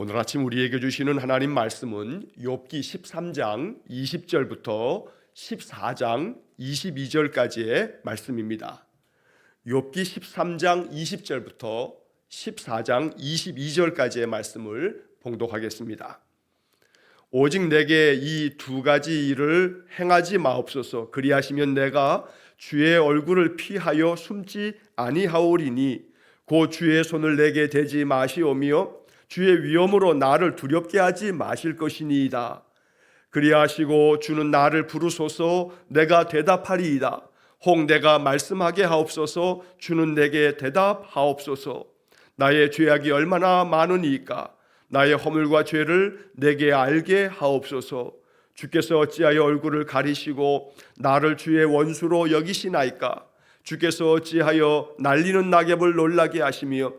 오늘 아침 우리에게 주시는 하나님 말씀은 욥기 13장 20절부터 14장 22절까지의 말씀입니다. 욥기 13장 20절부터 14장 22절까지의 말씀을 봉독하겠습니다. 오직 내게 이 두 가지 일을 행하지 마옵소서. 그리하시면 내가 주의 얼굴을 피하여 숨지 아니하오리니 곧 주의 손을 내게 대지 마시오며 주의 위엄으로 나를 두렵게 하지 마실 것이니이다. 그리하시고 주는 나를 부르소서. 내가 대답하리이다. 혹 내가 말씀하게 하옵소서. 주는 내게 대답하옵소서. 나의 죄악이 얼마나 많으니까 나의 허물과 죄를 내게 알게 하옵소서. 주께서 어찌하여 얼굴을 가리시고 나를 주의 원수로 여기시나이까. 주께서 어찌하여 날리는 낙엽을 놀라게 하시며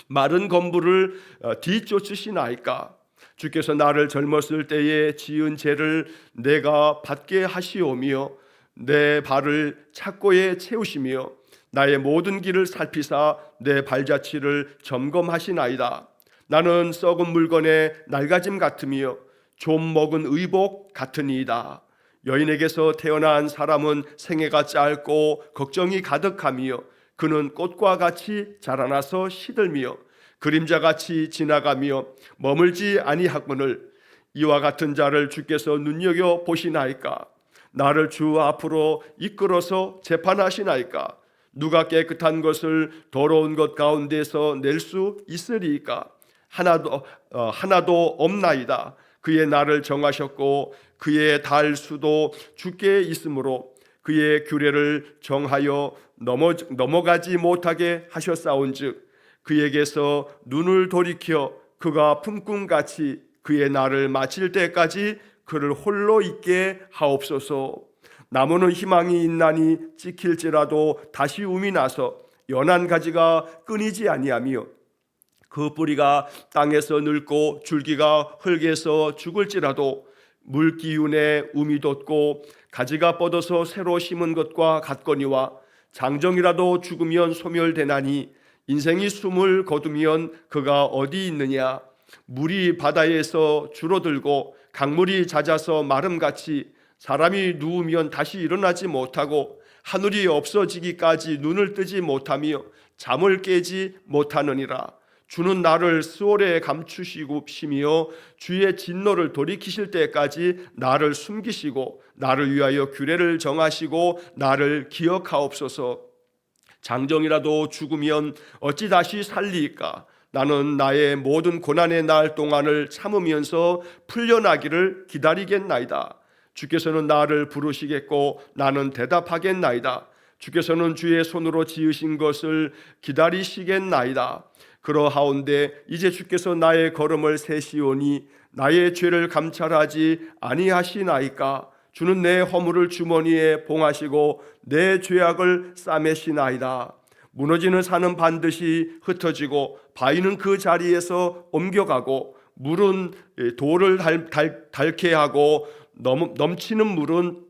마른 건부를 뒤쫓으시나이까. 주께서 나를 젊었을 때에 지은 죄를 내가 받게 하시오며 내 발을 착고에 채우시며 나의 모든 길을 살피사 내 발자취를 점검하시나이다. 나는 썩은 물건의 낡아짐 같으며 좀 먹은 의복 같으니이다. 여인에게서 태어난 사람은 생애가 짧고 걱정이 가득하며 그는 꽃과 같이 자라나서 시들며 그림자같이 지나가며 머물지 아니하거늘 이와 같은 자를 주께서 눈여겨 보시나이까. 나를 주 앞으로 이끌어서 재판하시나이까. 누가 깨끗한 것을 더러운 것 가운데서 낼 수 있으리이까. 하나도 없나이다. 그의 날을 정하셨고 그의 달 수도 주께 있으므로 그의 규례를 정하여 넘어가지 못하게 하셨사온즉 그에게서 눈을 돌이켜 그가 품꿈같이 그의 날을 마칠 때까지 그를 홀로 있게 하옵소서. 나무는 희망이 있나니 찍힐지라도 다시 움이 나서 연한 가지가 끊이지 아니하며 그 뿌리가 땅에서 늙고 줄기가 흙에서 죽을지라도 물 기운에 움이 돋고 가지가 뻗어서 새로 심은 것과 같거니와 장정이라도 죽으면 소멸되나니 인생이 숨을 거두면 그가 어디 있느냐. 물이 바다에서 줄어들고 강물이 잦아서 마름같이 사람이 누우면 다시 일어나지 못하고 하늘이 없어지기까지 눈을 뜨지 못하며 잠을 깨지 못하느니라. 주는 나를 스올에 감추시고 주의 진노를 돌이키실 때까지 나를 숨기시고 나를 위하여 규례를 정하시고 나를 기억하옵소서. 장정이라도 죽으면 어찌 다시 살리까. 나는 나의 모든 고난의 날 동안을 참으면서 풀려나기를 기다리겠나이다. 주께서는 나를 부르시겠고 나는 대답하겠나이다. 주께서는 주의 손으로 지으신 것을 기다리시겠나이다. 그러하온데 이제 주께서 나의 걸음을 세시오니 나의 죄를 감찰하지 아니하시나이까. 주는 내 허물을 주머니에 봉하시고 내 죄악을 싸매시나이다. 무너지는 산은 반드시 흩어지고 바위는 그 자리에서 옮겨가고 물은 돌을 닳게 하고 넘치는 물은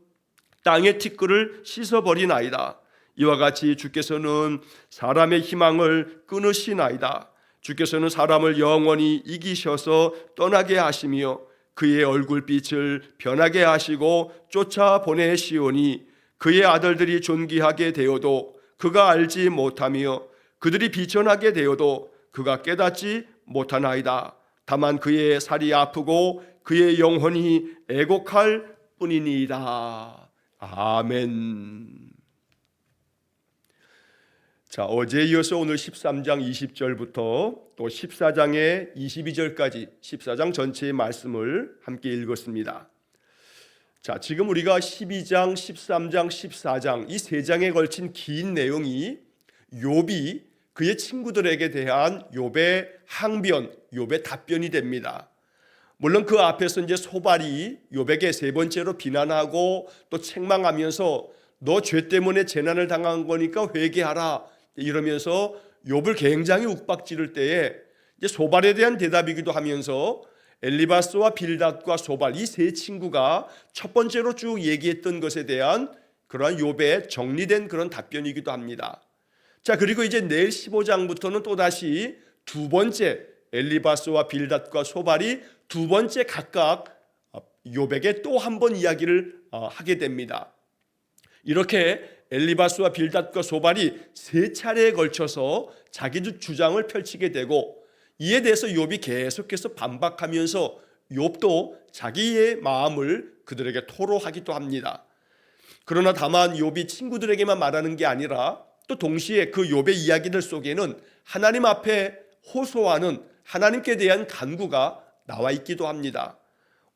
땅의 티끌을 씻어버리나이다. 이와 같이 주께서는 사람의 희망을 끊으시나이다. 주께서는 사람을 영원히 이기셔서 떠나게 하시며 그의 얼굴빛을 변하게 하시고 쫓아보내시오니 그의 아들들이 존귀하게 되어도 그가 알지 못하며 그들이 비천하게 되어도 그가 깨닫지 못하나이다. 다만 그의 살이 아프고 그의 영혼이 애곡할 뿐이니이다. 아멘. 자, 어제에 이어서 오늘 13장 20절부터 또 14장의 22절까지 14장 전체의 말씀을 함께 읽었습니다. 자, 지금 우리가 12장, 13장, 14장 이 세 장에 걸친 긴 내용이 욥이 그의 친구들에게 대한 욥의 항변, 욥의 답변이 됩니다. 물론 그 앞에서 이제 소발이 욥에게 세 번째로 비난하고 또 책망하면서 너 죄 때문에 재난을 당한 거니까 회개하라 이러면서 욥을 굉장히 욱박지를 때에 이제 소발에 대한 대답이기도 하면서 엘리바스와 빌닷과 소발 이 세 친구가 첫 번째로 쭉 얘기했던 것에 대한 그러한 욥의 정리된 그런 답변이기도 합니다. 자, 그리고 이제 내일 15장부터는 또다시 두 번째 엘리바스와 빌닷과 소발이 두 번째 각각 욥에게 또 한 번 이야기를 하게 됩니다. 이렇게 엘리바스와 빌닷과 소발이 세 차례에 걸쳐서 자기들 주장을 펼치게 되고, 이에 대해서 욥이 계속해서 반박하면서 욥도 자기의 마음을 그들에게 토로하기도 합니다. 그러나 다만 욥이 친구들에게만 말하는 게 아니라 또 동시에 그 욥의 이야기들 속에는 하나님 앞에 호소하는 하나님께 대한 간구가 나와 있기도 합니다.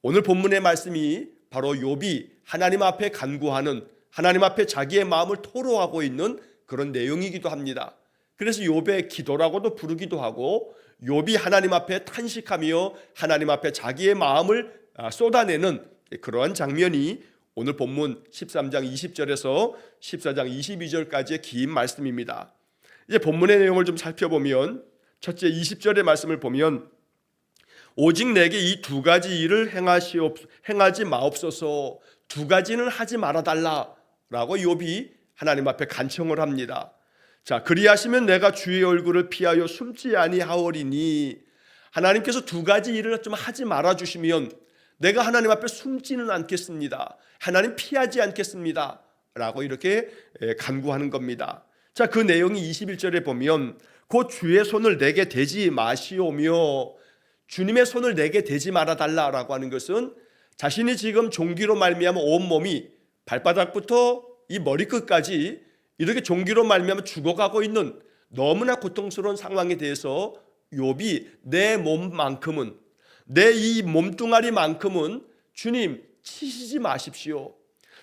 오늘 본문의 말씀이 바로 욥이 하나님 앞에 간구하는, 하나님 앞에 자기의 마음을 토로하고 있는 그런 내용이기도 합니다. 그래서 욥의 기도라고도 부르기도 하고, 욥이 하나님 앞에 탄식하며 하나님 앞에 자기의 마음을 쏟아내는 그러한 장면이 오늘 본문 13장 20절에서 14장 22절까지의 긴 말씀입니다. 이제 본문의 내용을 좀 살펴보면, 첫째 20절의 말씀을 보면 오직 내게 이 두 가지 일을 행하지 마옵소서, 두 가지는 하지 말아달라 라고 욥이 하나님 앞에 간청을 합니다. 자, 그리하시면 내가 주의 얼굴을 피하여 숨지 아니하오리니, 하나님께서 두 가지 일을 좀 하지 말아주시면 내가 하나님 앞에 숨지는 않겠습니다, 하나님 피하지 않겠습니다 라고 이렇게 간구하는 겁니다. 자, 그 내용이 21절에 보면 곧 주의 손을 내게 대지 마시오며, 주님의 손을 내게 대지 말아달라라고 하는 것은 자신이 지금 종기로 말미암아 온몸이 발바닥부터 이 머리끝까지 이렇게 종기로 말미암아 죽어가고 있는 너무나 고통스러운 상황에 대해서 욥이 내 몸만큼은, 내 이 몸뚱아리만큼은 주님 치시지 마십시오,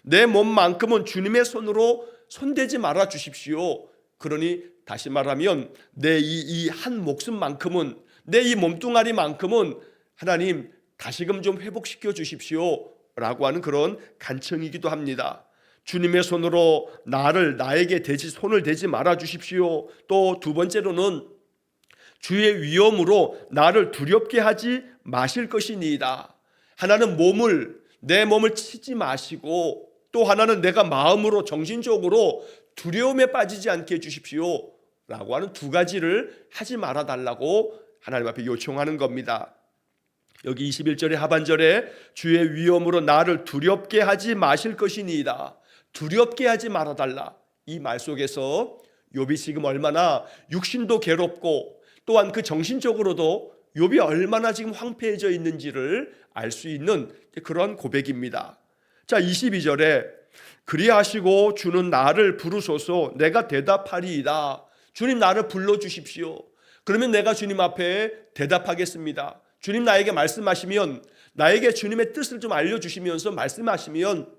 내 몸만큼은 주님의 손으로 손대지 말아 주십시오. 그러니 다시 말하면 내 이 한 목숨만큼은, 내 이 몸뚱아리만큼은 하나님 다시금 좀 회복시켜 주십시오 라고 하는 그런 간청이기도 합니다. 주님의 손으로 나에게 손을 대지 말아 주십시오. 또 두 번째로는 주의 위엄으로 나를 두렵게 하지 마실 것이니이다. 하나는 내 몸을 치지 마시고, 또 하나는 내가 마음으로 정신적으로 두려움에 빠지지 않게 해주십시오 라고 하는 두 가지를 하지 말아달라고 하나님 앞에 요청하는 겁니다. 여기 21절의 하반절에 주의 위엄으로 나를 두렵게 하지 마실 것이니이다, 두렵게 하지 말아달라, 이 말 속에서 욥이 지금 얼마나 육신도 괴롭고 또한 그 정신적으로도 욥이 얼마나 지금 황폐해져 있는지를 알 수 있는 그런 고백입니다. 자, 22절에 그리하시고 주는 나를 부르소서 내가 대답하리이다. 주님 나를 불러주십시오. 그러면 내가 주님 앞에 대답하겠습니다. 주님 나에게 말씀하시면, 나에게 주님의 뜻을 좀 알려주시면서 말씀하시면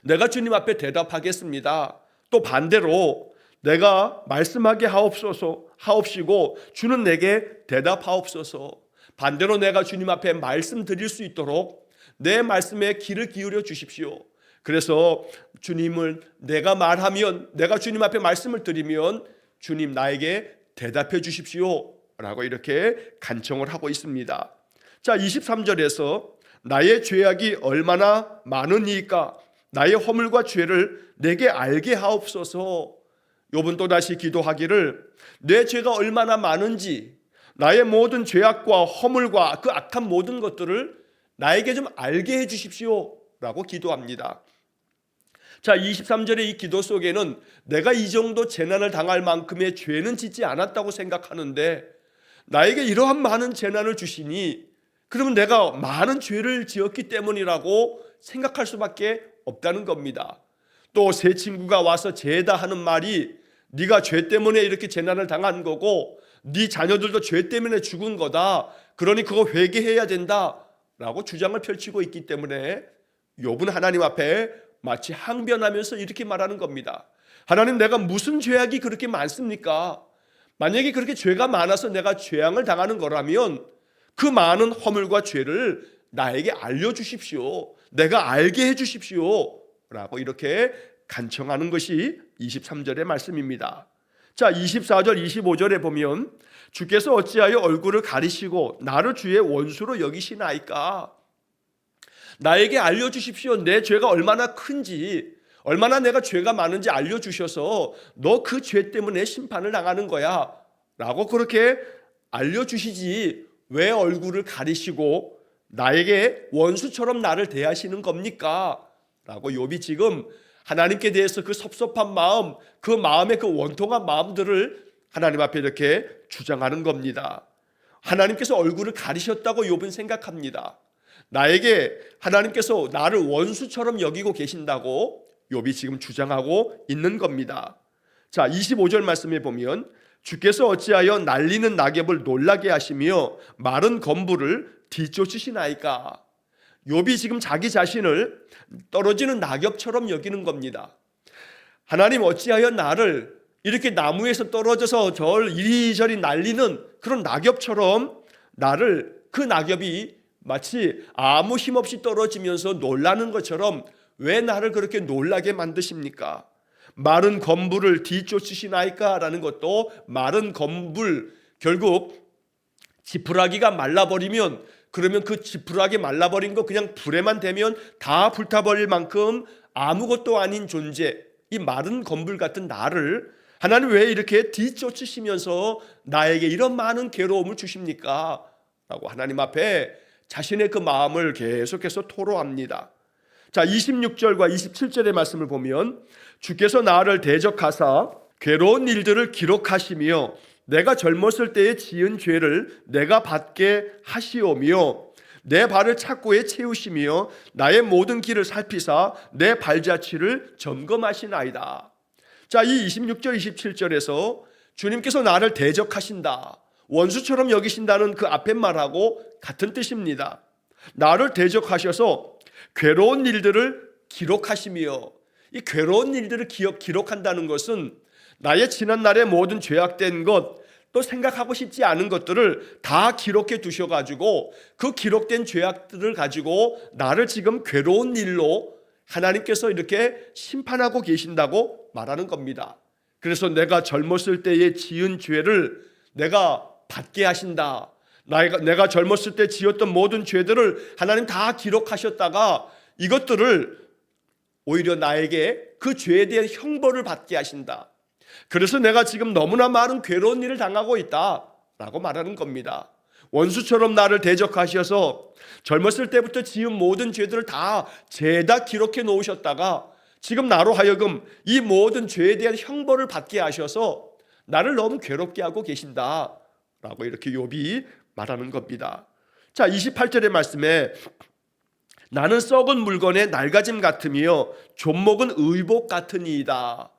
내가 주님 앞에 대답하겠습니다. 또 반대로 내가 말씀하게 하옵시고 주는 내게 대답하옵소서. 반대로 내가 주님 앞에 말씀드릴 수 있도록 내 말씀에 귀를 기울여 주십시오. 그래서 주님을 내가 말하면, 내가 주님 앞에 말씀을 드리면 주님 나에게 대답해 주십시오 라고 이렇게 간청을 하고 있습니다. 자, 23절에서 나의 죄악이 얼마나 많으니까 나의 허물과 죄를 내게 알게 하옵소서. 욥은 또다시 기도하기를 내 죄가 얼마나 많은지, 나의 모든 죄악과 허물과 그 악한 모든 것들을 나에게 좀 알게 해 주십시오 라고 기도합니다. 자, 23절의 이 기도 속에는 내가 이 정도 재난을 당할 만큼의 죄는 짓지 않았다고 생각하는데 나에게 이러한 많은 재난을 주시니 그러면 내가 많은 죄를 지었기 때문이라고 생각할 수밖에 없다는 겁니다. 또 새 친구가 와서 죄다 하는 말이 네가 죄 때문에 이렇게 재난을 당한 거고 네 자녀들도 죄 때문에 죽은 거다, 그러니 그거 회개해야 된다 라고 주장을 펼치고 있기 때문에 욥은 하나님 앞에 마치 항변하면서 이렇게 말하는 겁니다. 하나님, 내가 무슨 죄악이 그렇게 많습니까? 만약에 그렇게 죄가 많아서 내가 재앙을 당하는 거라면 그 많은 허물과 죄를 나에게 알려주십시오, 내가 알게 해주십시오 라고 이렇게 간청하는 것이 23절의 말씀입니다. 자, 24절 25절에 보면 주께서 어찌하여 얼굴을 가리시고 나를 주의 원수로 여기시나이까? 나에게 알려주십시오. 내 죄가 얼마나 큰지, 얼마나 내가 죄가 많은지 알려주셔서 너 그 죄 때문에 심판을 당하는 거야 라고 그렇게 알려주시지 왜 얼굴을 가리시고 나에게 원수처럼 나를 대하시는 겁니까? 라고 욥이 지금 하나님께 대해서 그 섭섭한 마음, 그 마음의 그 원통한 마음들을 하나님 앞에 이렇게 주장하는 겁니다. 하나님께서 얼굴을 가리셨다고 욥은 생각합니다. 나에게 하나님께서 나를 원수처럼 여기고 계신다고 욥이 지금 주장하고 있는 겁니다. 자, 25절 말씀에 보면 주께서 어찌하여 날리는 낙엽을 놀라게 하시며 마른 건부를 뒤쫓으시나이까. 욥이 지금 자기 자신을 떨어지는 낙엽처럼 여기는 겁니다. 하나님 어찌하여 나를 이렇게 나무에서 떨어져서 절 이리저리 날리는 그런 낙엽처럼 나를, 그 낙엽이 마치 아무 힘없이 떨어지면서 놀라는 것처럼 왜 나를 그렇게 놀라게 만드십니까? 마른 건불을 뒤쫓으시나이까? 라는 것도 마른 건불, 결국 지푸라기가 말라버리면, 그러면 그 지푸라기 말라버린 거 그냥 불에만 대면 다 불타버릴 만큼 아무것도 아닌 존재, 이 마른 건불 같은 나를 하나님 왜 이렇게 뒤쫓으시면서 나에게 이런 많은 괴로움을 주십니까? 라고 하나님 앞에 자신의 그 마음을 계속해서 토로합니다. 자, 26절과 27절의 말씀을 보면 주께서 나를 대적하사 괴로운 일들을 기록하시며 내가 젊었을 때에 지은 죄를 내가 받게 하시오며 내 발을 착고에 채우시며 나의 모든 길을 살피사 내 발자취를 점검하시나이다. 자, 이 26절 27절에서 주님께서 나를 대적하신다, 원수처럼 여기신다는 그 앞에 말하고 같은 뜻입니다. 나를 대적하셔서 괴로운 일들을 기록하시며, 이 괴로운 일들을 기록한다는 것은 나의 지난날의 모든 죄악된 것, 또 생각하고 싶지 않은 것들을 다 기록해 두셔가지고 그 기록된 죄악들을 가지고 나를 지금 괴로운 일로 하나님께서 이렇게 심판하고 계신다고 말하는 겁니다. 그래서 내가 젊었을 때에 지은 죄를 내가 받게 하신다. 내가 젊었을 때 지었던 모든 죄들을 하나님 다 기록하셨다가 이것들을 오히려 나에게 그 죄에 대한 형벌을 받게 하신다. 그래서 내가 지금 너무나 많은 괴로운 일을 당하고 있다라고 말하는 겁니다. 원수처럼 나를 대적하셔서 젊었을 때부터 지은 모든 죄들을 다 죄다 기록해 놓으셨다가 지금 나로 하여금 이 모든 죄에 대한 형벌을 받게 하셔서 나를 너무 괴롭게 하고 계신다라고 이렇게 욥이 말하는 겁니다. 자, 28절의 말씀에 나는 썩은 물건의 낡아짐 같으며 존목은 의복 같으니이다.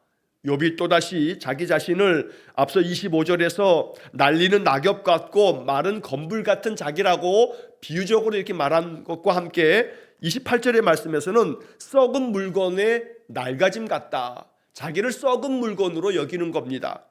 욥이 또다시 자기 자신을 앞서 25절에서 날리는 낙엽 같고 마른 건불 같은 자기라고 비유적으로 이렇게 말한 것과 함께 28절의 말씀에서는 썩은 물건의 낡아짐 같다, 자기를 썩은 물건으로 여기는 겁니다.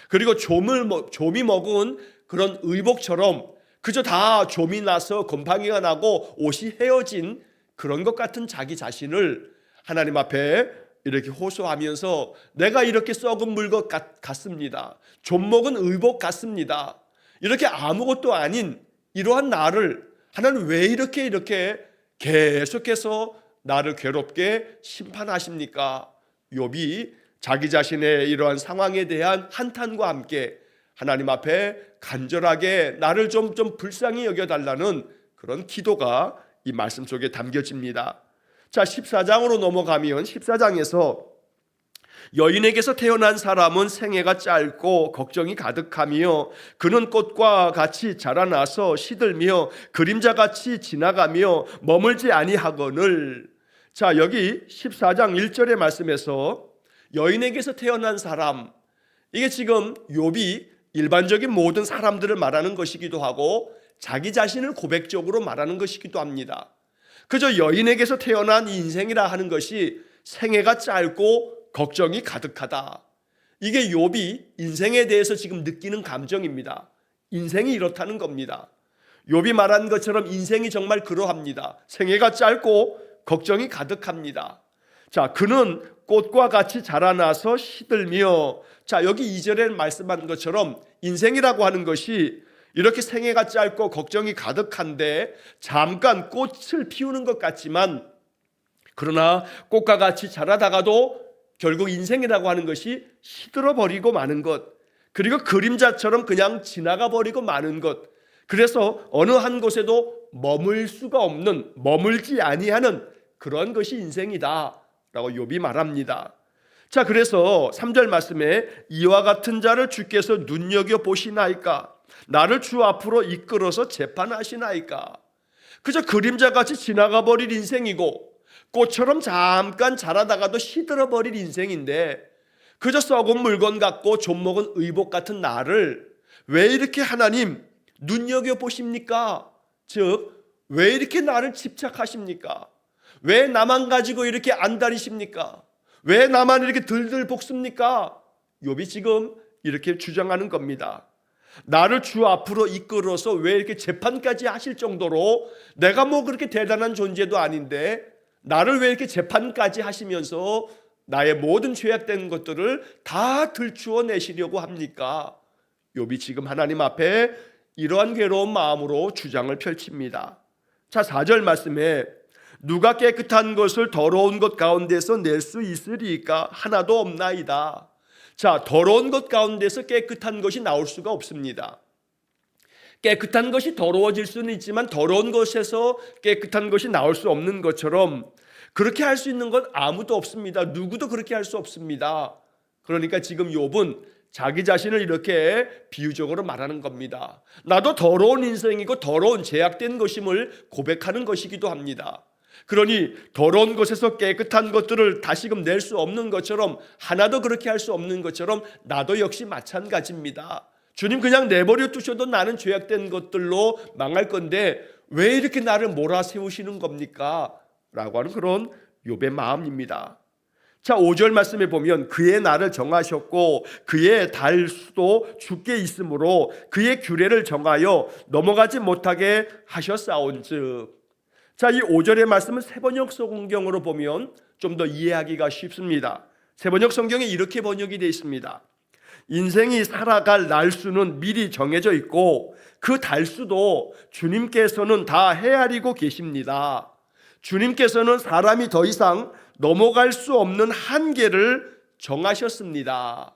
그리고 좀이 먹은 그런 의복처럼 그저 다 좀이 나서 곰팡이가 나고 옷이 헤어진 그런 것 같은 자기 자신을 하나님 앞에 이렇게 호소하면서 내가 이렇게 썩은 물것 같습니다. 좀 먹은 의복 같습니다. 이렇게 아무것도 아닌 이러한 나를 하나님 왜 이렇게 계속해서 나를 괴롭게 심판하십니까? 욥이 자기 자신의 이러한 상황에 대한 한탄과 함께 하나님 앞에 간절하게 나를 좀 불쌍히 여겨달라는 그런 기도가 이 말씀 속에 담겨집니다. 자, 14장으로 넘어가면 14장에서 여인에게서 태어난 사람은 생애가 짧고 걱정이 가득하며 그는 꽃과 같이 자라나서 시들며 그림자같이 지나가며 머물지 아니하거늘. 자, 여기 14장 1절의 말씀에서 여인에게서 태어난 사람, 이게 지금 욥이 일반적인 모든 사람들을 말하는 것이기도 하고 자기 자신을 고백적으로 말하는 것이기도 합니다. 그저 여인에게서 태어난 인생이라 하는 것이 생애가 짧고 걱정이 가득하다. 이게 욥이 인생에 대해서 지금 느끼는 감정입니다. 인생이 이렇다는 겁니다. 욥이 말한 것처럼 인생이 정말 그러합니다. 생애가 짧고 걱정이 가득합니다. 자, 그는 꽃과 같이 자라나서 시들며, 자, 여기 2절에 말씀한 것처럼 인생이라고 하는 것이 이렇게 생애가 짧고 걱정이 가득한데 잠깐 꽃을 피우는 것 같지만, 그러나 꽃과 같이 자라다가도 결국 인생이라고 하는 것이 시들어버리고 마는 것, 그리고 그림자처럼 그냥 지나가 버리고 마는 것. 그래서 어느 한 곳에도 머물 수가 없는, 머물지 아니하는 그런 것이 인생이다 라고 욥이 말합니다. 자, 그래서 3절 말씀에 이와 같은 자를 주께서 눈여겨보시나이까? 나를 주 앞으로 이끌어서 재판하시나이까? 그저 그림자같이 지나가 버릴 인생이고 꽃처럼 잠깐 자라다가도 시들어 버릴 인생인데 그저 썩은 물건 같고 좀먹은 의복 같은 나를 왜 이렇게 하나님 눈여겨보십니까? 즉 왜 이렇게 나를 집착하십니까? 왜 나만 가지고 이렇게 안달이십니까? 왜 나만 이렇게 들들 볶습니까? 욥이 지금 이렇게 주장하는 겁니다. 나를 주 앞으로 이끌어서 왜 이렇게 재판까지 하실 정도로 내가 뭐 그렇게 대단한 존재도 아닌데 나를 왜 이렇게 재판까지 하시면서 나의 모든 죄악된 것들을 다 들추어 내시려고 합니까? 욥이 지금 하나님 앞에 이러한 괴로운 마음으로 주장을 펼칩니다. 자, 4절 말씀에 누가 깨끗한 것을 더러운 것 가운데서 낼 수 있으리까? 하나도 없나이다. 자, 더러운 것 가운데서 깨끗한 것이 나올 수가 없습니다. 깨끗한 것이 더러워질 수는 있지만 더러운 것에서 깨끗한 것이 나올 수 없는 것처럼 그렇게 할 수 있는 건 아무도 없습니다. 누구도 그렇게 할 수 없습니다. 그러니까 지금 욥은 자기 자신을 이렇게 비유적으로 말하는 겁니다. 나도 더러운 인생이고 더러운 죄악된 것임을 고백하는 것이기도 합니다. 그러니 더러운 것에서 깨끗한 것들을 다시금 낼 수 없는 것처럼 하나도 그렇게 할 수 없는 것처럼 나도 역시 마찬가지입니다. 주님 그냥 내버려 두셔도 나는 죄악된 것들로 망할 건데 왜 이렇게 나를 몰아세우시는 겁니까? 라고 하는 그런 욥의 마음입니다. 자, 5절 말씀에 보면 그의 날을 정하셨고 그의 달수도 주께 있으므로 그의 규례를 정하여 넘어가지 못하게 하셨사온즉. 자, 이 5절의 말씀은 세번역 성경으로 보면 좀 더 이해하기가 쉽습니다. 세번역 성경에 이렇게 번역이 되어 있습니다. 인생이 살아갈 날수는 미리 정해져 있고 그 달수도 주님께서는 다 헤아리고 계십니다. 주님께서는 사람이 더 이상 넘어갈 수 없는 한계를 정하셨습니다.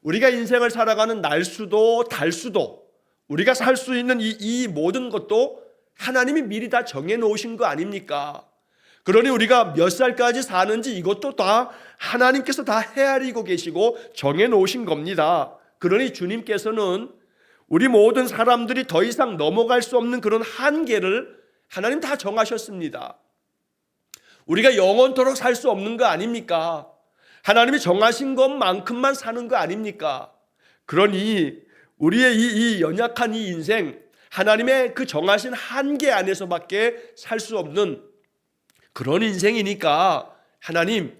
우리가 인생을 살아가는 날수도 달수도 우리가 살 수 있는 이 모든 것도 하나님이 미리 다 정해놓으신 거 아닙니까? 그러니 우리가 몇 살까지 사는지 이것도 다 하나님께서 다 헤아리고 계시고 정해놓으신 겁니다. 그러니 주님께서는 우리 모든 사람들이 더 이상 넘어갈 수 없는 그런 한계를 하나님 다 정하셨습니다. 우리가 영원토록 살 수 없는 거 아닙니까? 하나님이 정하신 것만큼만 사는 거 아닙니까? 그러니 우리의 이 연약한 이 인생 하나님의 그 정하신 한계 안에서밖에 살 수 없는 그런 인생이니까 하나님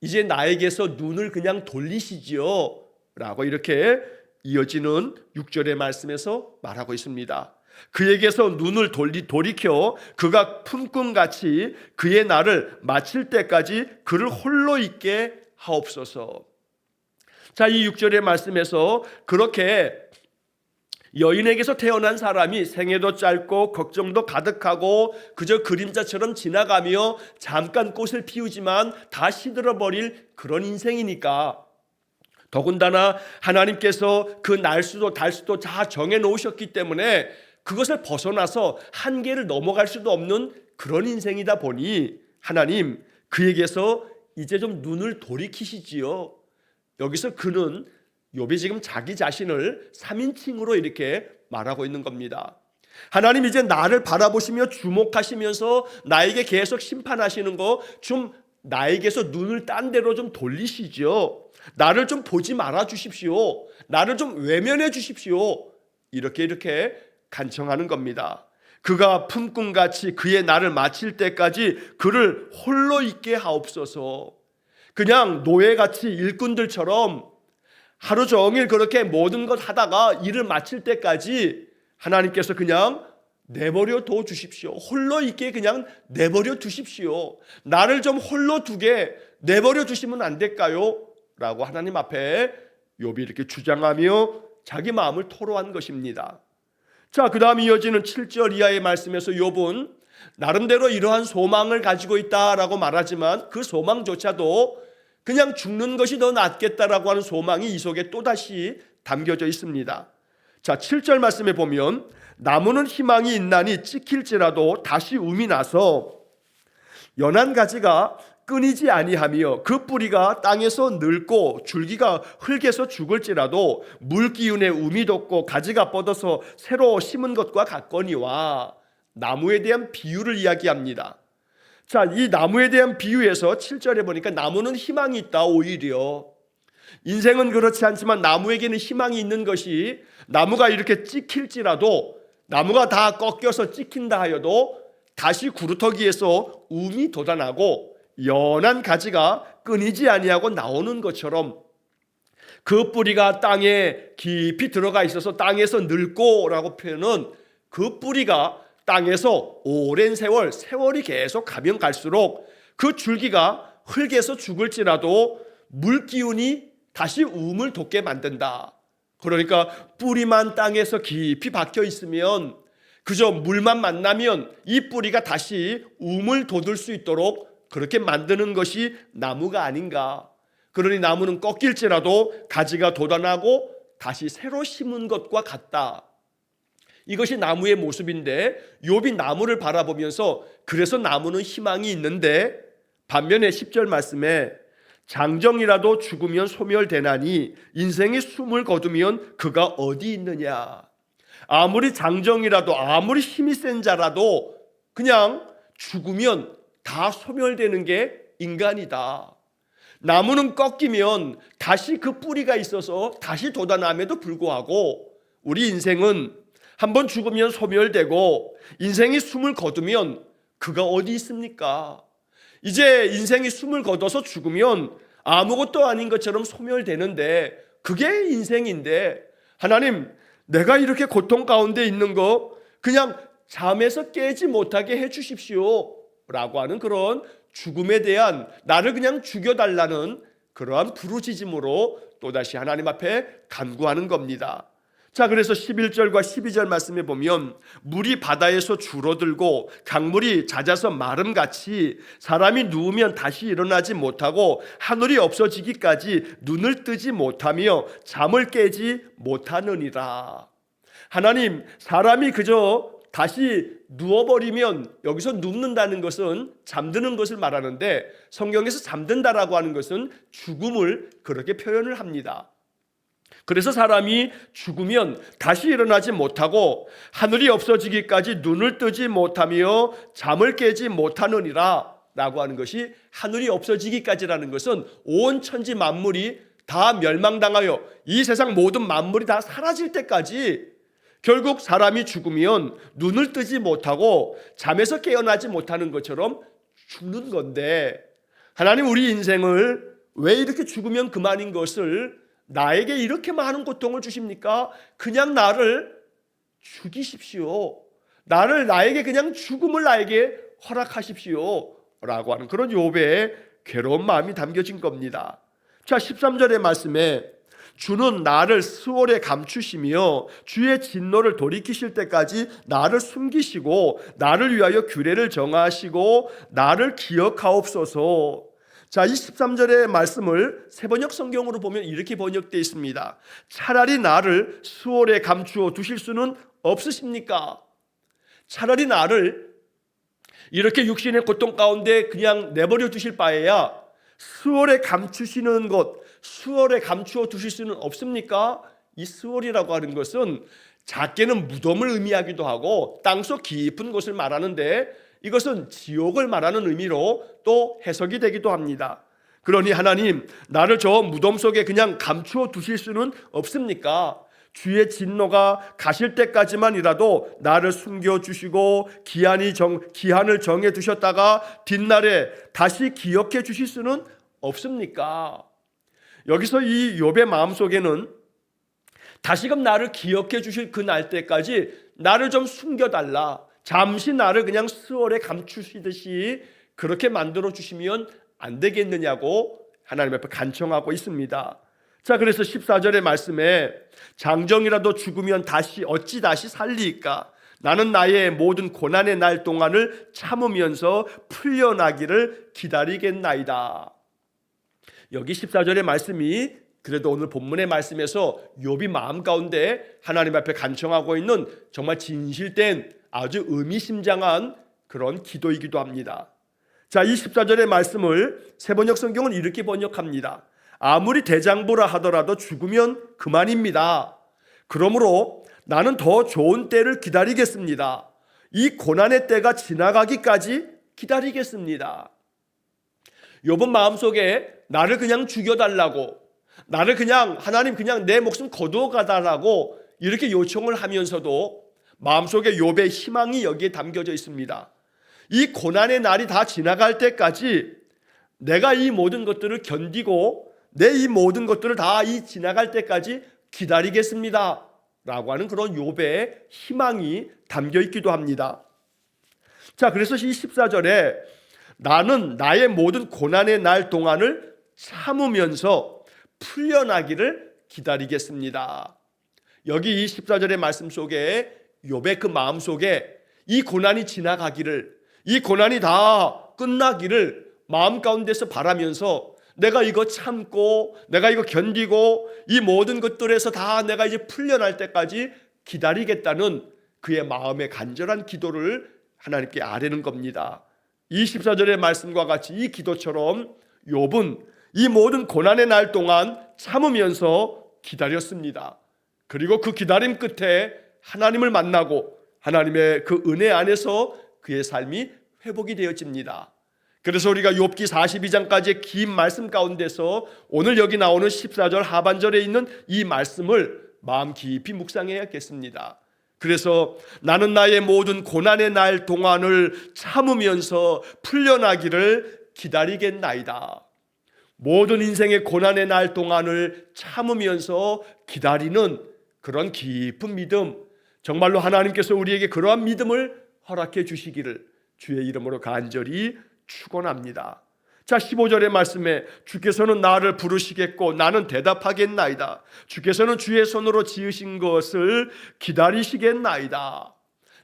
이제 나에게서 눈을 그냥 돌리시지요 라고 이렇게 이어지는 6절의 말씀에서 말하고 있습니다. 그에게서 눈을 돌이켜 그가 품꾼같이 그의 날을 마칠 때까지 그를 홀로 있게 하옵소서. 자, 이 6절의 말씀에서 그렇게 여인에게서 태어난 사람이 생애도 짧고 걱정도 가득하고 그저 그림자처럼 지나가며 잠깐 꽃을 피우지만 다 시들어버릴 그런 인생이니까 더군다나 하나님께서 그 날수도 달수도 다 정해놓으셨기 때문에 그것을 벗어나서 한계를 넘어갈 수도 없는 그런 인생이다 보니 하나님 그에게서 이제 좀 눈을 돌이키시지요. 여기서 그는 욥이 지금 자기 자신을 3인칭으로 이렇게 말하고 있는 겁니다. 하나님 이제 나를 바라보시며 주목하시면서 나에게 계속 심판하시는 거 좀 나에게서 눈을 딴 데로 좀 돌리시죠. 나를 좀 보지 말아 주십시오. 나를 좀 외면해 주십시오. 이렇게 간청하는 겁니다. 그가 품꾼같이 그의 날을 마칠 때까지 그를 홀로 있게 하옵소서. 그냥 노예같이 일꾼들처럼 하루 종일 그렇게 모든 것 하다가 일을 마칠 때까지 하나님께서 그냥 내버려 둬 주십시오. 홀로 있게 그냥 내버려 두십시오. 나를 좀 홀로 두게 내버려 두시면 안 될까요? 라고 하나님 앞에 욥이 이렇게 주장하며 자기 마음을 토로한 것입니다. 자, 그 다음 이어지는 7절 이하의 말씀에서 욥은 나름대로 이러한 소망을 가지고 있다라고 말하지만 그 소망조차도 그냥 죽는 것이 더 낫겠다라고 하는 소망이 이 속에 또다시 담겨져 있습니다. 자, 7절 말씀에 보면 나무는 희망이 있나니 찍힐지라도 다시 움이 나서 연한 가지가 끊이지 아니하며 그 뿌리가 땅에서 늙고 줄기가 흙에서 죽을지라도 물기운에 움이 돋고 가지가 뻗어서 새로 심은 것과 같거니와 나무에 대한 비유를 이야기합니다. 자, 이 나무에 대한 비유에서 7절에 보니까 나무는 희망이 있다. 오히려 인생은 그렇지 않지만 나무에게는 희망이 있는 것이 나무가 이렇게 찍힐지라도 나무가 다 꺾여서 찍힌다 하여도 다시 구루터기에서 움이 돋아나고 연한 가지가 끊이지 아니하고 나오는 것처럼 그 뿌리가 땅에 깊이 들어가 있어서 땅에서 늙고라고 표현은 그 뿌리가 땅에서 오랜 세월이 계속 가면 갈수록 그 줄기가 흙에서 죽을지라도 물기운이 다시 움을 돋게 만든다. 그러니까 뿌리만 땅에서 깊이 박혀 있으면 그저 물만 만나면 이 뿌리가 다시 움을 돋을 수 있도록 그렇게 만드는 것이 나무가 아닌가. 그러니 나무는 꺾일지라도 가지가 돋아나고 다시 새로 심은 것과 같다. 이것이 나무의 모습인데 욥이 나무를 바라보면서 그래서 나무는 희망이 있는데 반면에 10절 말씀에 장정이라도 죽으면 소멸되나니 인생이 숨을 거두면 그가 어디 있느냐. 아무리 장정이라도 아무리 힘이 센 자라도 그냥 죽으면 다 소멸되는 게 인간이다. 나무는 꺾이면 다시 그 뿌리가 있어서 다시 돋아남에도 불구하고 우리 인생은 한번 죽으면 소멸되고 인생이 숨을 거두면 그가 어디 있습니까? 이제 인생이 숨을 거둬서 죽으면 아무것도 아닌 것처럼 소멸되는데 그게 인생인데 하나님 내가 이렇게 고통 가운데 있는 거 그냥 잠에서 깨지 못하게 해 주십시오 라고 하는 그런 죽음에 대한 나를 그냥 죽여달라는 그러한 부르짖음으로 또다시 하나님 앞에 간구하는 겁니다. 자, 그래서 11절과 12절 말씀에 보면 물이 바다에서 줄어들고 강물이 잦아서 마름같이 사람이 누우면 다시 일어나지 못하고 하늘이 없어지기까지 눈을 뜨지 못하며 잠을 깨지 못하느니라. 하나님, 사람이 그저 다시 누워버리면 여기서 눕는다는 것은 잠드는 것을 말하는데 성경에서 잠든다라고 하는 것은 죽음을 그렇게 표현을 합니다. 그래서 사람이 죽으면 다시 일어나지 못하고 하늘이 없어지기까지 눈을 뜨지 못하며 잠을 깨지 못하느니라 라고 하는 것이 하늘이 없어지기까지라는 것은 온 천지 만물이 다 멸망당하여 이 세상 모든 만물이 다 사라질 때까지 결국 사람이 죽으면 눈을 뜨지 못하고 잠에서 깨어나지 못하는 것처럼 죽는 건데 하나님 우리 인생을 왜 이렇게 죽으면 그만인 것을 나에게 이렇게 많은 고통을 주십니까? 그냥 나를 죽이십시오. 나에게 그냥 죽음을 나에게 허락하십시오 라고 하는 그런 욥의 괴로운 마음이 담겨진 겁니다. 자, 13절의 말씀에 주는 나를 스월에 감추시며 주의 진노를 돌이키실 때까지 나를 숨기시고 나를 위하여 규례를 정하시고 나를 기억하옵소서. 자, 이 13절의 말씀을 세번역 성경으로 보면 이렇게 번역되어 있습니다. 차라리 나를 수월에 감추어 두실 수는 없으십니까? 차라리 나를 이렇게 육신의 고통 가운데 그냥 내버려 두실 바에야 수월에 감추시는 것, 수월에 감추어 두실 수는 없습니까? 이 수월이라고 하는 것은 작게는 무덤을 의미하기도 하고 땅속 깊은 곳을 말하는데 이것은 지옥을 말하는 의미로 또 해석이 되기도 합니다. 그러니 하나님, 나를 저 무덤 속에 그냥 감추어 두실 수는 없습니까? 주의 진노가 가실 때까지만이라도 나를 숨겨주시고 기한을 정해 두셨다가 뒷날에 다시 기억해 주실 수는 없습니까? 여기서 이 욥의 마음속에는 다시금 나를 기억해 주실 그 날 때까지 나를 좀 숨겨달라, 잠시 나를 그냥 스월에 감추시듯이 그렇게 만들어 주시면 안 되겠느냐고 하나님 앞에 간청하고 있습니다. 자, 그래서 14절의 말씀에 장정이라도 죽으면 어찌 다시 살리까? 나는 나의 모든 고난의 날 동안을 참으면서 풀려나기를 기다리겠나이다. 여기 14절의 말씀이 그래도 오늘 본문의 말씀에서 욥이 마음 가운데 하나님 앞에 간청하고 있는 정말 진실된 아주 의미심장한 그런 기도이기도 합니다. 자, 이 14절의 말씀을 세번역 성경은 이렇게 번역합니다. 아무리 대장부라 하더라도 죽으면 그만입니다. 그러므로 나는 더 좋은 때를 기다리겠습니다. 이 고난의 때가 지나가기까지 기다리겠습니다. 욥은 마음속에 나를 그냥 죽여달라고, 나를 그냥 하나님 그냥 내 목숨 거두어 가달라고 이렇게 요청을 하면서도 마음속에 욥의 희망이 여기에 담겨져 있습니다. 이 고난의 날이 다 지나갈 때까지 내가 이 모든 것들을 견디고 내 이 모든 것들을 다 이 지나갈 때까지 기다리겠습니다 라고 하는 그런 욥의 희망이 담겨 있기도 합니다. 자, 그래서 이 14절에 나는 나의 모든 고난의 날 동안을 참으면서 풀려나기를 기다리겠습니다. 여기 이 14절의 말씀 속에 욥의 그 마음 속에 이 고난이 지나가기를, 이 고난이 다 끝나기를 마음 가운데서 바라면서 내가 이거 참고 내가 이거 견디고 이 모든 것들에서 다 내가 이제 풀려날 때까지 기다리겠다는 그의 마음의 간절한 기도를 하나님께 아뢰는 겁니다. 24절의 말씀과 같이 이 기도처럼 욥은 이 모든 고난의 날 동안 참으면서 기다렸습니다. 그리고 그 기다림 끝에 하나님을 만나고 하나님의 그 은혜 안에서 그의 삶이 회복이 되어집니다. 그래서 우리가 욥기 42장까지의 긴 말씀 가운데서 오늘 여기 나오는 14절 하반절에 있는 이 말씀을 마음 깊이 묵상해야겠습니다. 그래서 나는 나의 모든 고난의 날 동안을 참으면서 풀려나기를 기다리겠나이다. 모든 인생의 고난의 날 동안을 참으면서 기다리는 그런 깊은 믿음, 정말로 하나님께서 우리에게 그러한 믿음을 허락해 주시기를 주의 이름으로 간절히 축원합니다. 자, 15절의 말씀에 주께서는 나를 부르시겠고 나는 대답하겠나이다. 주께서는 주의 손으로 지으신 것을 기다리시겠나이다.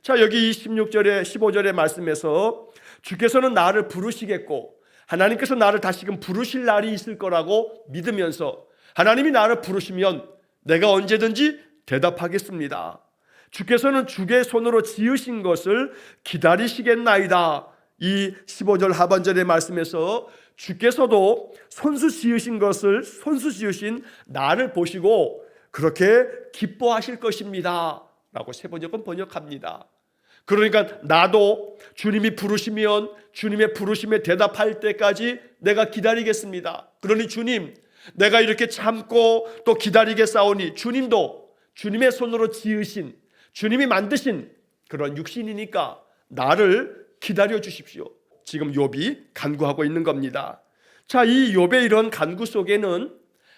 자, 여기 16절에 15절의 말씀에서 주께서는 나를 부르시겠고 하나님께서 나를 다시금 부르실 날이 있을 거라고 믿으면서 하나님이 나를 부르시면 내가 언제든지 대답하겠습니다. 주께서는 주의 손으로 지으신 것을 기다리시겠나이다. 이 15절 하반절의 말씀에서 주께서도 손수 지으신 나를 보시고 그렇게 기뻐하실 것입니다 라고 세번역은 번역합니다. 그러니까 나도 주님이 부르시면 주님의 부르심에 대답할 때까지 내가 기다리겠습니다. 그러니 주님, 내가 이렇게 참고 또 기다리겠사오니 주님도 주님의 손으로 지으신, 주님이 만드신 그런 육신이니까 나를 기다려 주십시오. 지금 욥이 간구하고 있는 겁니다. 자, 이 욥의 이런 간구 속에는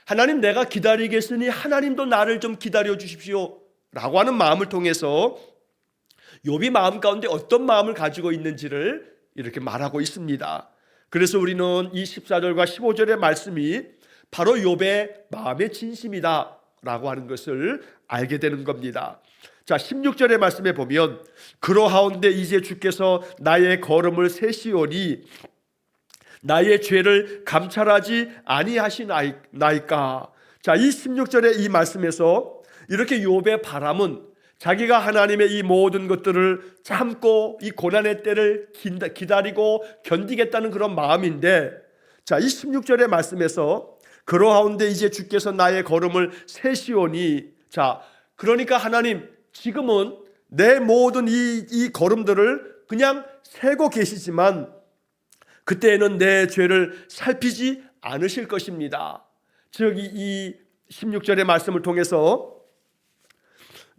하나님, 내가 기다리겠으니 하나님도 나를 좀 기다려 주십시오 라고 하는 마음을 통해서 욥이 마음 가운데 어떤 마음을 가지고 있는지를 이렇게 말하고 있습니다. 그래서 우리는 이 14절과 15절의 말씀이 바로 욥의 마음의 진심이다 라고 하는 것을 알게 되는 겁니다. 자, 16절의 말씀에 보면 그러하온데 이제 주께서 나의 걸음을 세시오니 나의 죄를 감찰하지 아니하시나이까. 자, 이 16절의 이 말씀에서 이렇게 욥의 바람은 자기가 하나님의 이 모든 것들을 참고 이 고난의 때를 기다리고 견디겠다는 그런 마음인데, 자, 이 16절의 말씀에서 그러하온데 이제 주께서 나의 걸음을 세시오니, 자, 그러니까 하나님 지금은 내 모든 이 걸음들을 그냥 세고 계시지만 그때에는 내 죄를 살피지 않으실 것입니다. 즉 이 16절의 말씀을 통해서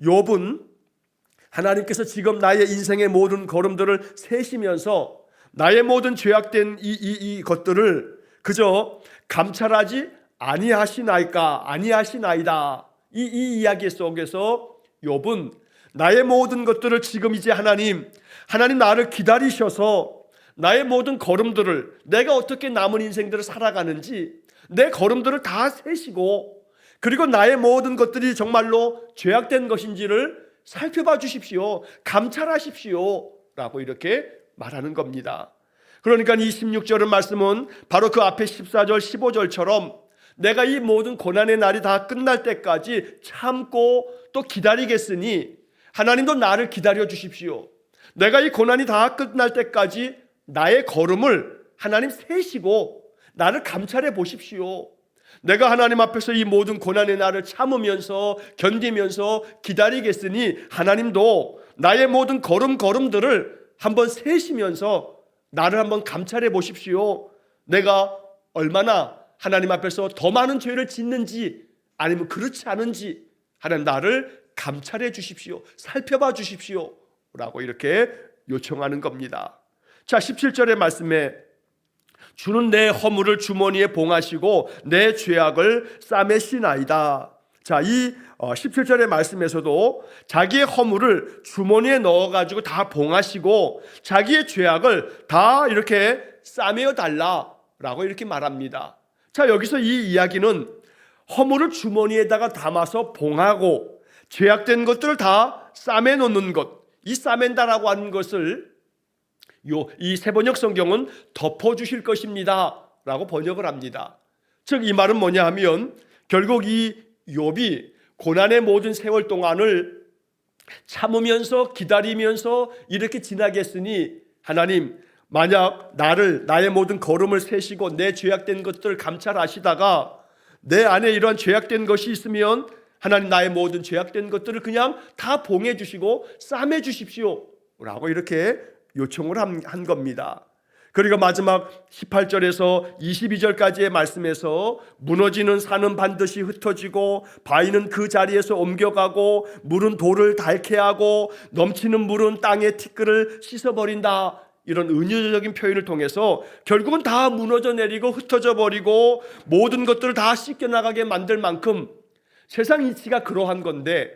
욥은 하나님께서 지금 나의 인생의 모든 걸음들을 세시면서 나의 모든 죄악된 이 것들을 그저 감찰하지 아니하시나이다. 이 이야기 속에서 욥은 나의 모든 것들을 지금 이제 하나님 나를 기다리셔서 나의 모든 걸음들을, 내가 어떻게 남은 인생들을 살아가는지 내 걸음들을 다 세시고, 그리고 나의 모든 것들이 정말로 죄악된 것인지를 살펴봐 주십시오. 감찰하십시오 라고 이렇게 말하는 겁니다. 그러니까 이 16절의 말씀은 바로 그 앞에 14절 15절처럼 내가 이 모든 고난의 날이 다 끝날 때까지 참고 또 기다리겠으니 하나님도 나를 기다려 주십시오. 내가 이 고난이 다 끝날 때까지 나의 걸음을 하나님 세시고 나를 감찰해 보십시오. 내가 하나님 앞에서 이 모든 고난의 날을 참으면서 견디면서 기다리겠으니 하나님도 나의 모든 걸음들을 한번 세시면서 나를 한번 감찰해 보십시오. 내가 얼마나 하나님 앞에서 더 많은 죄를 짓는지 아니면 그렇지 않은지 하나님 나를 감찰해 주십시오. 살펴봐 주십시오. 라고 이렇게 요청하는 겁니다. 자, 17절의 말씀에 주는 내 허물을 주머니에 봉하시고 내 죄악을 싸매시나이다. 자, 이 17절의 말씀에서도 자기의 허물을 주머니에 넣어가지고 다 봉하시고 자기의 죄악을 다 이렇게 싸매어 달라라고 이렇게 말합니다. 자, 여기서 이 이야기는 허물을 주머니에다가 담아서 봉하고 죄악된 것들을 다 싸매 놓는 것, 이 싸맨다라고 하는 것을 이 세번역 성경은 덮어주실 것입니다 라고 번역을 합니다. 즉 이 말은 뭐냐 하면 결국 이 욥이 고난의 모든 세월 동안을 참으면서 기다리면서 이렇게 지나겠으니 하나님 만약 나의 모든 걸음을 세시고 내 죄악된 것들을 감찰하시다가 내 안에 이러한 죄악된 것이 있으면 하나님 나의 모든 죄악된 것들을 그냥 다 봉해 주시고 싸매 주십시오 라고 이렇게 요청을 한 겁니다. 그리고 마지막 18절에서 22절까지의 말씀에서 무너지는 산은 반드시 흩어지고 바위는 그 자리에서 옮겨가고 물은 돌을 닳게 하고 넘치는 물은 땅의 티끌을 씻어버린다. 이런 은유적인 표현을 통해서 결국은 다 무너져 내리고 흩어져 버리고 모든 것들을 다 씻겨나가게 만들 만큼 세상 이치가 그러한 건데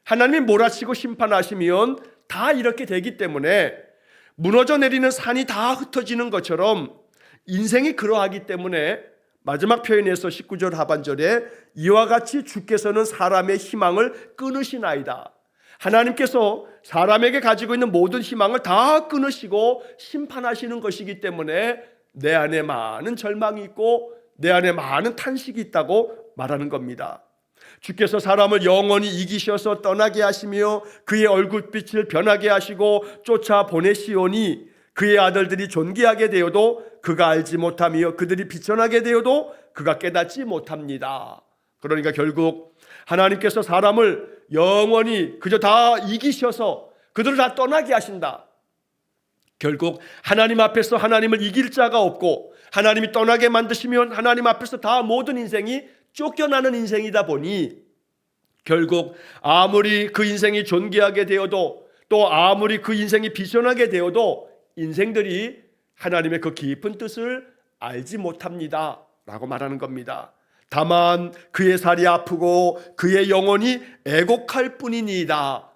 하나님이 몰아치고 심판하시면 다 이렇게 되기 때문에 무너져 내리는 산이 다 흩어지는 것처럼 인생이 그러하기 때문에 마지막 표현에서 19절 하반절에 이와 같이 주께서는 사람의 희망을 끊으시나이다. 하나님께서 사람에게 가지고 있는 모든 희망을 다 끊으시고 심판하시는 것이기 때문에 내 안에 많은 절망이 있고 내 안에 많은 탄식이 있다고 말하는 겁니다. 주께서 사람을 영원히 이기셔서 떠나게 하시며 그의 얼굴빛을 변하게 하시고 쫓아 보내시오니 그의 아들들이 존귀하게 되어도 그가 알지 못하며 그들이 비천하게 되어도 그가 깨닫지 못합니다. 그러니까 결국 하나님께서 사람을 영원히 그저 다 이기셔서 그들을 다 떠나게 하신다. 결국 하나님 앞에서 하나님을 이길 자가 없고 하나님이 떠나게 만드시면 하나님 앞에서 다 모든 인생이 쫓겨나는 인생이다 보니 결국 아무리 그 인생이 존귀하게 되어도 또 아무리 그 인생이 비전하게 되어도 인생들이 하나님의 그 깊은 뜻을 알지 못합니다 라고 말하는 겁니다. 다만 그의 살이 아프고 그의 영혼이 애곡할 뿐이니이다.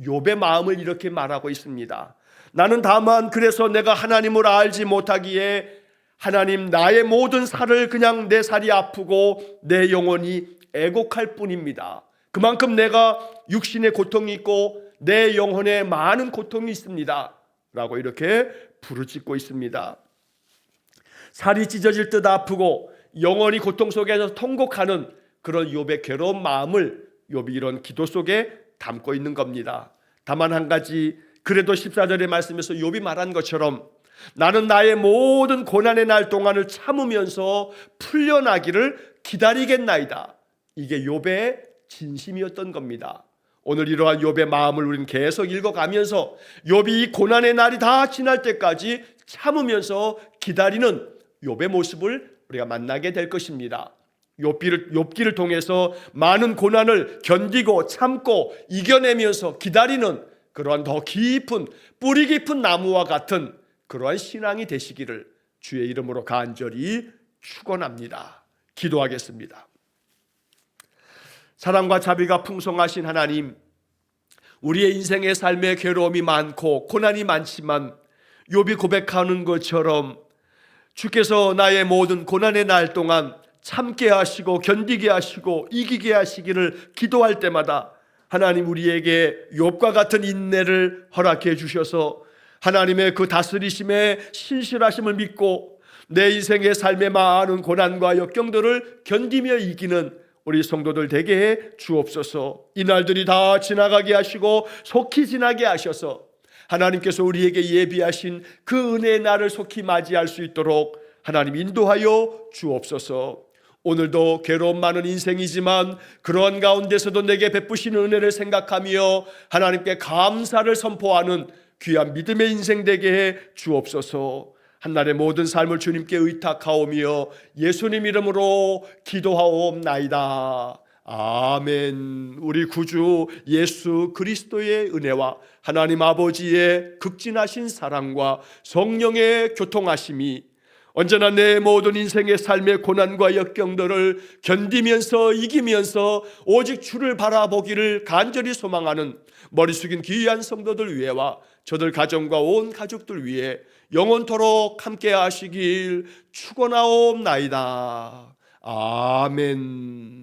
욥의 마음을 이렇게 말하고 있습니다. 나는 다만 그래서 내가 하나님을 알지 못하기에 하나님 나의 모든 살을 그냥 내 살이 아프고 내 영혼이 애곡할 뿐입니다. 그만큼 내가 육신의 고통이 있고 내 영혼에 많은 고통이 있습니다 라고 이렇게 부르짖고 있습니다. 살이 찢어질 듯 아프고 영혼이 고통 속에서 통곡하는 그런 욥의 괴로운 마음을 욥이 이런 기도 속에 담고 있는 겁니다. 다만 한 가지, 그래도 14절의 말씀에서 욥이 말한 것처럼 나는 나의 모든 고난의 날 동안을 참으면서 풀려나기를 기다리겠나이다. 이게 욥의 진심이었던 겁니다. 오늘 이러한 욥의 마음을 우리는 계속 읽어가면서 욥이 이 고난의 날이 다 지날 때까지 참으면서 기다리는 욥의 모습을 우리가 만나게 될 것입니다. 욥기를 통해서 많은 고난을 견디고 참고 이겨내면서 기다리는 그러한 더 깊은 뿌리 깊은 나무와 같은 그러한 신앙이 되시기를 주의 이름으로 간절히 축원합니다. 기도하겠습니다. 사랑과 자비가 풍성하신 하나님, 우리의 인생의 삶에 괴로움이 많고 고난이 많지만 욥이 고백하는 것처럼 주께서 나의 모든 고난의 날 동안 참게 하시고 견디게 하시고 이기게 하시기를 기도할 때마다 하나님 우리에게 욥과 같은 인내를 허락해 주셔서 하나님의 그 다스리심의 신실하심을 믿고 내 인생의 삶의 많은 고난과 역경들을 견디며 이기는 우리 성도들 되게 해 주옵소서. 이 날들이 다 지나가게 하시고 속히 지나게 하셔서 하나님께서 우리에게 예비하신 그 은혜의 날을 속히 맞이할 수 있도록 하나님 인도하여 주옵소서. 오늘도 괴로움 많은 인생이지만 그러한 가운데서도 내게 베푸신 은혜를 생각하며 하나님께 감사를 선포하는 귀한 믿음의 인생 되게 해 주옵소서. 한날의 모든 삶을 주님께 의탁하오며 예수님 이름으로 기도하옵나이다. 아멘. 우리 구주 예수 그리스도의 은혜와 하나님 아버지의 극진하신 사랑과 성령의 교통하심이 언제나 내 모든 인생의 삶의 고난과 역경들을 견디면서 이기면서 오직 주를 바라보기를 간절히 소망하는 머리 숙인 귀한 성도들 위해와 저들 가정과 온 가족들 위해 영원토록 함께 하시길 축원하옵나이다. 아멘.